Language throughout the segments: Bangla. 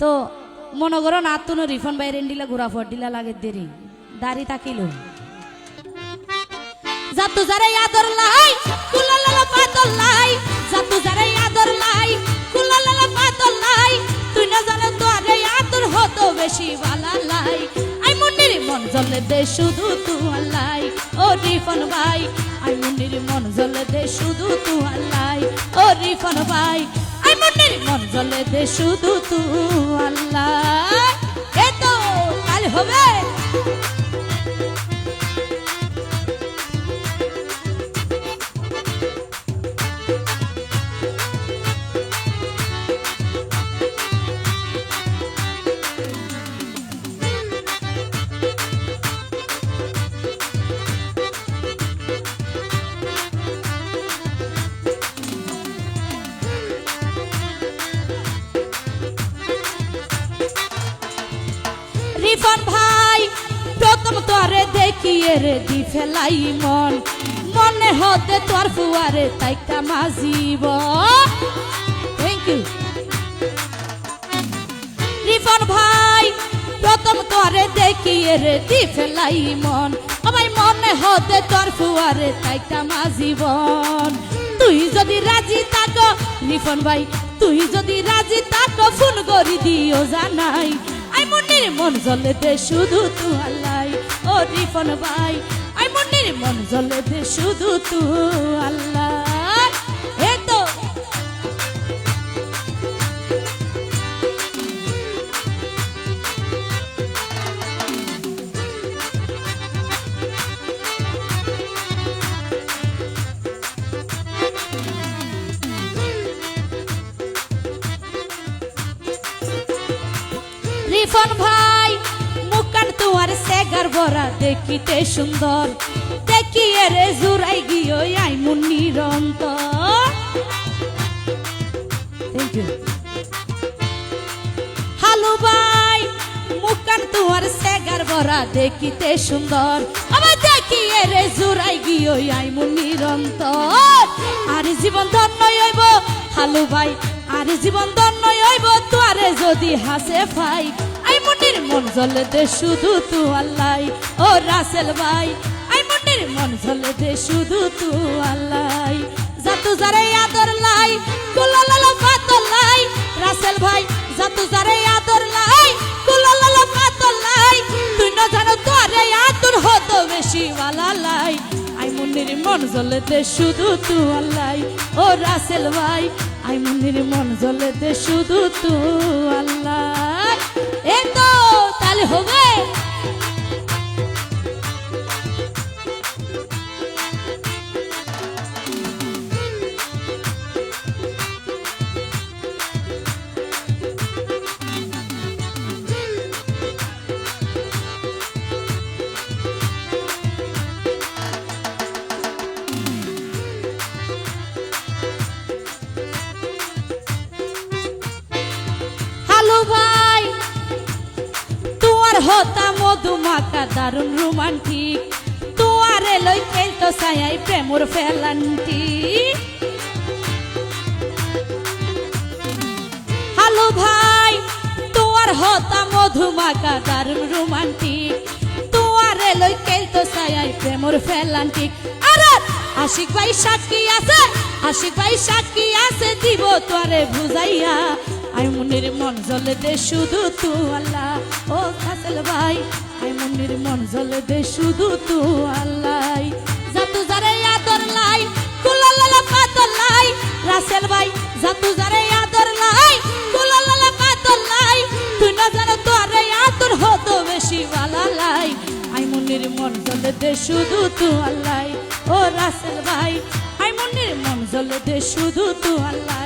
তো মনে করো না তুনো রিফন ভাই রেন্ডিলা ঘুরা ফডিলা লাগে দেরি দাড়ি তাকিলো জাতু যারে আদর লাই কুলালালা পাতল লাই জাতু যারে আদর লাই কুলালালা পাতল লাই তুই না জানো তো আরে আদর হতো বেশি ভালা লাই আই মুন্নির মন জ্বলে দে শুধু তু আল্লাই ও রিফন ভাই আই মুন্নির মন জ্বলে দে শুধু তু আল্লাই ও রিফন ভাই আই মুন্নির মন জ্বলে দে শুধু তু আল্লাই এ তো কাল হবে রিফন ভাই প্রথম তোরে দেখিয়ে রে দি ফেলাই মন মনে হতে তোর ফুয়ারে তাইকা মাজিব থ্যাংক ইউ রিফন ভাই প্রথম তোরে দেখিয়ে রে দি ফেলাই মন আমার মনে হতে তোর ফুয়ারে তাইকা মাজিবন তুই যদি রাজি থাকো রিফন ভাই তুই যদি রাজি থাকো ফোন করি দিও জানাই আই মুন্নির মন জ্বলে দে শুধু তু আল্লাই ও রিফন ভাই আই মুন্নির মন জ্বলে দে শুধু তু আল্লাহ এ তো রিফন ভাই মুকান তোমার সেগার ভরা দেখিতে সুন্দর দেখিয়ে রে জুরাই গিয়ে আই মুন্নির অন্তর থ্যাংক ইউ হালু ভাই মুকান তোমার সেগার ভরা দেখিতে সুন্দর আবার দেখিয়ে রে জুরাই গিয়ে আই মুন্নির অন্তর আর জীবন ধন্য হইব হালু ভাই আর জীবন ধন্য হইব তোরে যদি হাসে ভাই আই মুন্নির মন জ্বলে দে শুধু তু আল্লাই ও রাসেল ভাই আই মুন্নির মন জ্বলে দে শুধু তু আল্লাই জাতু যারে আদর লাই কুলালালা পাতল লাই রাসেল ভাই জাতু যারে আদর লাই কুলালালা পাতল লাই তুই না জানো তোরে আদর হতো বেশি ভালা লাই আই মুন্নির মন জ্বলে দে শুধু তু আল্লাই ও রাসেল ভাই আই মুন্নির মন জ্বলে দে শুধু তু আল্লাহ এ তো তাহলে হবে ভাই তোমার হতা মধুমাখা দারুণ রোমান্টিক তোমারে লই খেলতো ছায়াই প্রেমর ফেলান্টি হ্যালো ভাই তোমার হতা মধুমাখা দারুণ রোমান্টিক তোমারে লই খেলতো ছায়াই প্রেমর ফেলান্টিক আর আশিক ভাই সাক্ষী আছে আশিক ভাই সাক্ষী আছে দিব তোরে বুঝাইয়া আই মুন্নির মন জ্বলে দে শুধু তু আল্লাহ ও রাসেল ভাই আই মুন্নির মন জ্বলে দে শুধু তু আল্লাহ জাতু যারে আদর লাই কুলালালা পাতল লাই রাসেল ভাই জাতু যারে আদর লাই কুলালালা পাতল লাই তুই না জানো তোরে আদর হতো বেশি ভালা লাই আই মুন্নির মন জ্বলে দে শুধু তু আল্লাহ ও রাসেল ভাই আই মুন্নির মন জ্বলে দে শুধু তু আল্লাহ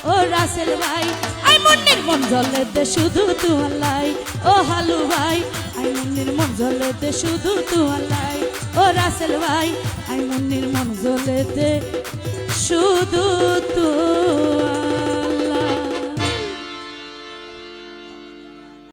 ও রাসেল ভাই আই মুন্নির মন জ্বলে দে শুধু তু আল্লাহ ও হালু ভাই আই মুন্নির মন জ্বলে দে শুধু তু আল্লাহ ও রাসেল ভাই আই মুন্নির মন জ্বলে দে শুধু তু